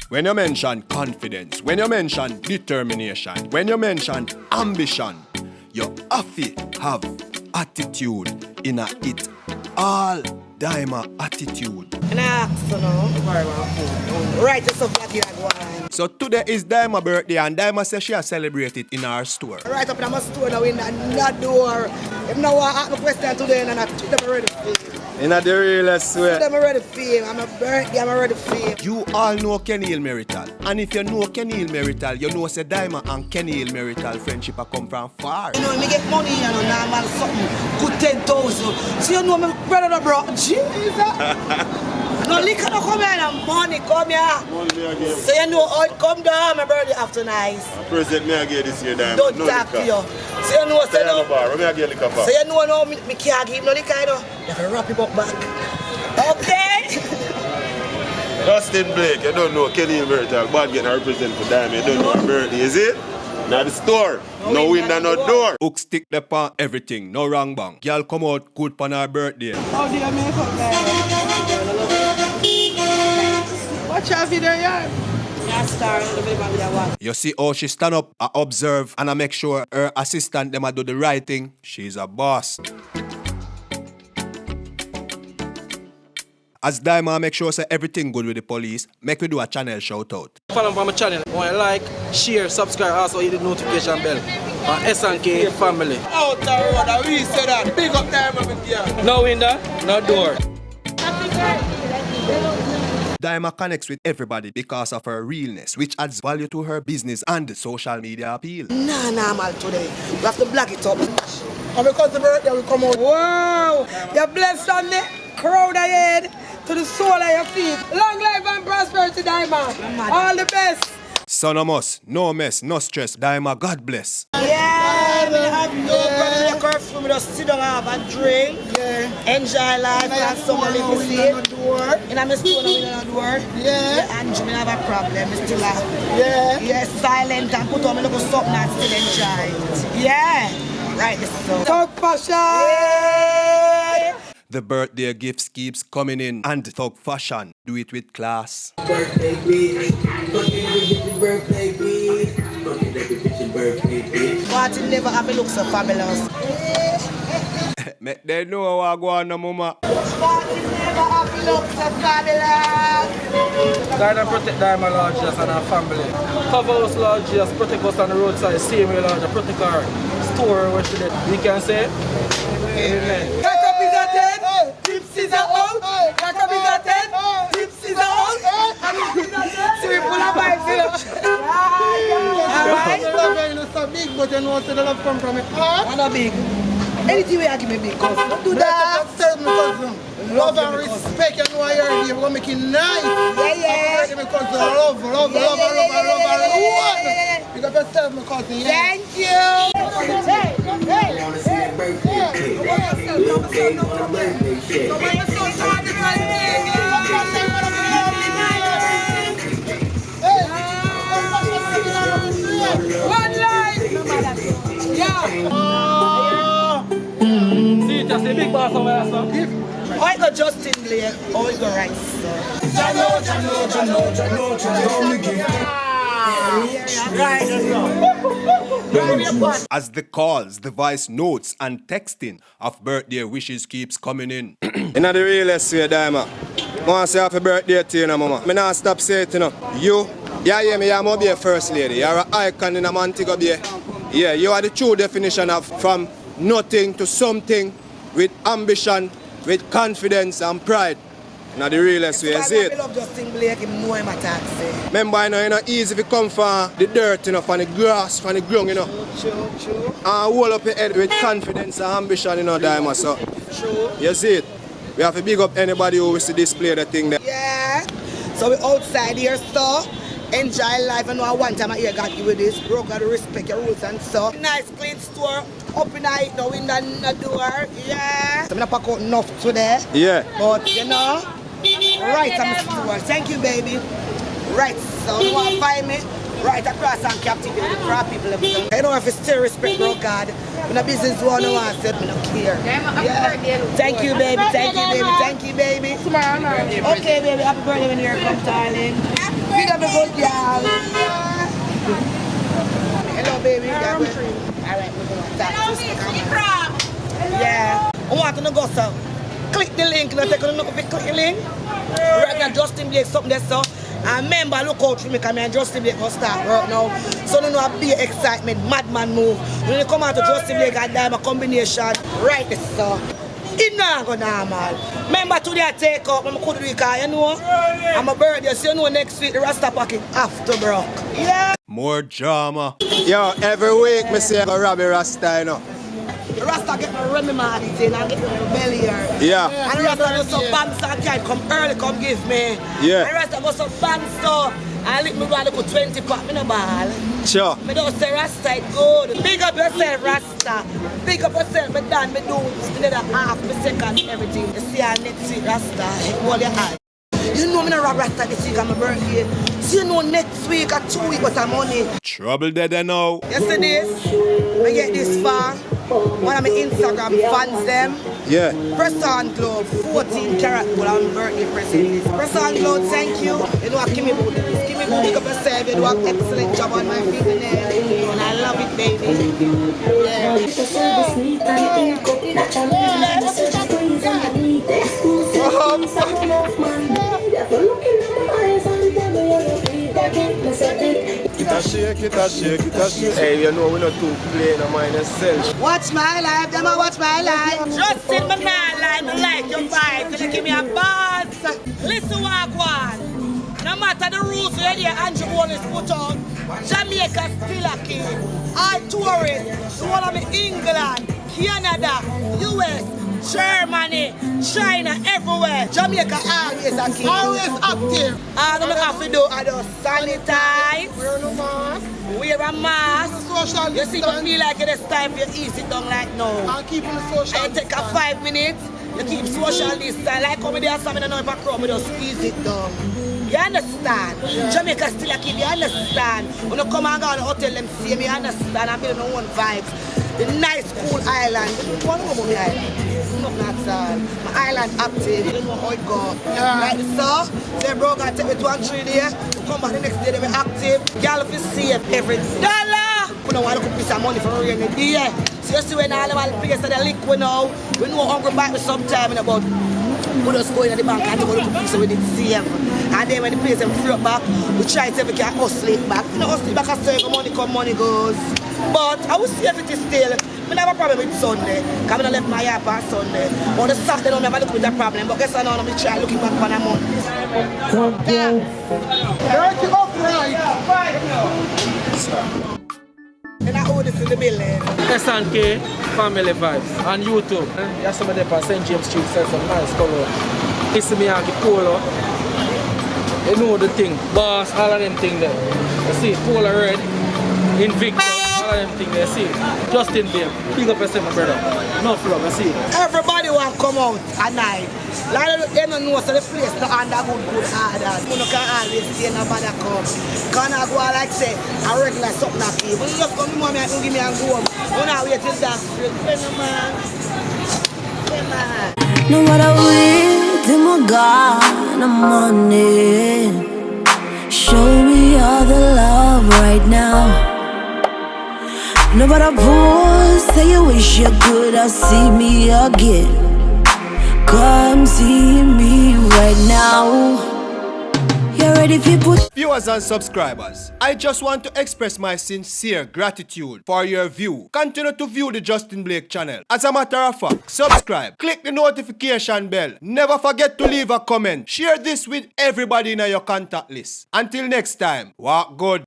When you mention confidence, when you mention determination, when you mention ambition, you have to have attitude in a it. All Dyema attitude. And I ask you now, right, this is what you are going. So today is Dyema's birthday and Dyema says she has celebrated in our store. Right up in my store now in that door. If no one ask me question today and I treat them ready for you. In the realest way. I'm ready for you. I'm a birthday, I'm ready for you. You all know Kenny Hill Marital. And if you know Kenny Hill Marital, you know say Dyema and Kenny Hill Marital friendship come from far. You know, me get money, you know, normal something, good 10,000. So you know, my brother bro, Jesus. No liquor no come here, no money come here. So you know how it come down, my brother after nice. Present me again this year, Dyema. Don't talk to you. So you know, so you know. So you know now, me can't give no liquor, you know. You have to wrap him up back. Okay? Dustin Blake, you don't know Kenny Hill Marital, bad getting represent for Dyema, you don't know her birthday, is it? Now the store, no window, no door. Hook stick the pan, everything, no wrong bang. Girl come out good pan her birthday. How do you make up there? Watch out video, yeah. You see how she stand up, I observe, and I make sure her assistant them a do the right thing. She's a boss. As Dyema make sure say everything good with the police, make we do a channel shout out. Follow me on my channel. Want to like, share, subscribe, also hit the notification bell. On S&K family. Out the road, we say that. Big up Dyema with you. No window, no door. Dyema connects with everybody because of her realness, which adds value to her business and social media appeal. Nah, man, today. We have to black it up. And because the birthday will come out. Wow! You're blessed on the crown of your head to the sole of your feet. Long life and prosperity, Dyema. All the best. So no muss, no mess, no stress. Dyema, God bless. Yeah, we have no problem in the curfew. We just sit down and have a drink. Yeah. Enjoy life and someone live to see it. And I'm still in the door. Yeah. And we have a problem. We still have. Yeah. Yeah, silent and put on a little something and still enjoy it. Yeah. Right, this is so. Talk fashion. Yeah. The birthday gifts keeps coming in and Thug Fashion. Do it with class. Birthday bitch, fucking birthday bitch, fucking birthday bitch. Party never have a look so fabulous. Make they know what go on, no mama. Party never have a look so fabulous. God and protect Dyema Lord Jesus and our family. Cover us Lord Jesus, protect us on the roadside, same way Lord Jesus, protect our store where she did. We can say, amen. Tipsies are out. Jacobis are 10. Tipsies are out. So we pull up my film. Alright? It's so big, but you know what the love come from it. I'm not big. Anything we give me big, cause don't do that. Serve me cousin. Love and respect, you know I heard you. We're going to make it nice. Yeah. Give me cousin love. You got to serve me cousin, yeah. Thank you. I wanna see that birthday cake, birthday on a birthday shake. One life. Yeah. See, just a big boss over here, son. Oh, I got Justin Blake. Oh, you got right, sir. As the calls, the voice notes, and texting of birthday wishes keeps coming in. In the realest way, Dyema. I want to say happy birthday to you, mama. I don't stop saying it, you know. You hear me, you're be a first lady. You're an icon in Montego Bay. Yeah, you are the true definition of from nothing to something with ambition, with confidence and pride. Now the realest way, is it? I love Justin Blake, him know him a taxi. Remember, you know, it's not easy if you come from the dirt, you know, from the grass, from the ground, you know. True. And hold up your head with confidence and ambition, you know, Dyema. So, True. you see it? We have to big up anybody who wants to display the thing there. Yeah. So we outside here, so enjoy life. I know one time I hear God give you this. Bro, gotta respect your rules and so. Nice clean store. Up in the no window, no door. Yeah. So I'm not pack out enough today. Yeah. But you know, right on the store. Thank you, baby. Right, so you want to find me? Right across and captivate the crap people. I don't know if it's still respect, bro, God. When a business one I want to I don't care. Yeah. Thank you, baby. Thank you, baby. Okay, baby. Happy birthday when you come, darling. Big up the good girl. Hello, baby. All right, we're going to talk. Yeah. I want to go, so click the link. Now, take a look if you click the link. Right now, Justin Blake, something there, so. And remember, look out for me, because I'm Justin Blake going to start work now. So, you know, a big excitement, madman move. When you come out to Justin Blake and Dyema combination, right this, so. It's not going normal. Remember, today I take up, I'm going to do it, you know. I'm a birthday, so you know next week the Rasta pocket after broke. Yeah. More drama. Yo, every week I say I go rob a Rasta, you know. Rasta get my Remy Martin and get my belly here. Yeah. And Rasta go some bands and can come early, come give me. Yeah. And Rasta go some bands so and let me rather go 20 pack, me no ball. Sure. Me don't say Rasta it good. Big up yourself, Rasta. Big up yourself, me done, me do another half, me second, everything. You see our next week, Rasta, hold your eye. You know me no rob Rasta this week on my birthday. So you know next week or 2 weeks worth of money. Trouble there now. You see this? I get this far. One of my Instagram fans them. Yeah. Press on Globe, 14 karat gold on birthday present. Press on Globe, thank you. You know what Kimmy Boo did. Kimmy Boo, big up yourself. You do an excellent job on my fingernail. And I love it, baby. It a shake, it a shake, it a shake. Hey, you know we not too plain of mine yourself. Watch my life, them a watch my life. Just in my life, I like your vibe. You give me a buzz. Listen what I want. No matter the rules where the Andrew always put on, Jamaica still a king. All tourists, you want to be England, Canada, US, Germany, China, everywhere. Jamaica always a king. Always active. All I have to do is just sanitize. Wear no mask. Wear a mask. Social You see, you feel like it's time for you ease it down like now. And keeping the social And you take a 5 minutes, you keep social distance. Like how me there something I know if I come, me just squeeze it down. You understand? Yeah. Jamaica still a keep, you understand? When you come and go to the hotel, them see me, you understand? I'm building my own vibes. The nice, cool island. What about the island? Nothing at all. My island active, you don't know how it goes. Yeah. Like so, say bro, gotta take me 2 and 3 days. Come back the next day, they be active. Y'all have to save every dollar. We don't want to put some money for a rainy day. So you see when all of the places that liquid now, we know hungry back with some time in about. We just go in the bank and go to the so we did save. And then when the place them free up back, we try to see if we can hustle it back. You know, hustle it back as so money come, money goes. But I will see if it is still. I have a problem with Sunday, because I left my yard on Sunday. On the Saturday, I never look with that problem. But guess what, now I'm trying looking back on a month. Dirty upright. And I owe this in the building. SNK Family Vibes on YouTube. There's some of them on St. James Street, sell some nice color. It's me and the polo. You know the thing, boss, all of them things there. You see, polo red, Invictus. Thing they see. Justin Blake, big up yourself, my brother. No love, I see. Everybody want to come out at night. Like they don't know so the place not under good orders. You can always stay in a bad come. Can I go like say a regular something like you. But you just come to me and give me a go home. You know wait till that straight. Man. No matter what, my God, I'm on it. Show me all the love right now. No matter what, say you wish you could have seen me again. Come see me right now. You ready if you put Viewers and subscribers, I just want to express my sincere gratitude for your view. Continue to view the Justin Blake channel. As a matter of fact, subscribe, click the notification bell. Never forget to leave a comment. Share this with everybody in your contact list. Until next time, walk good.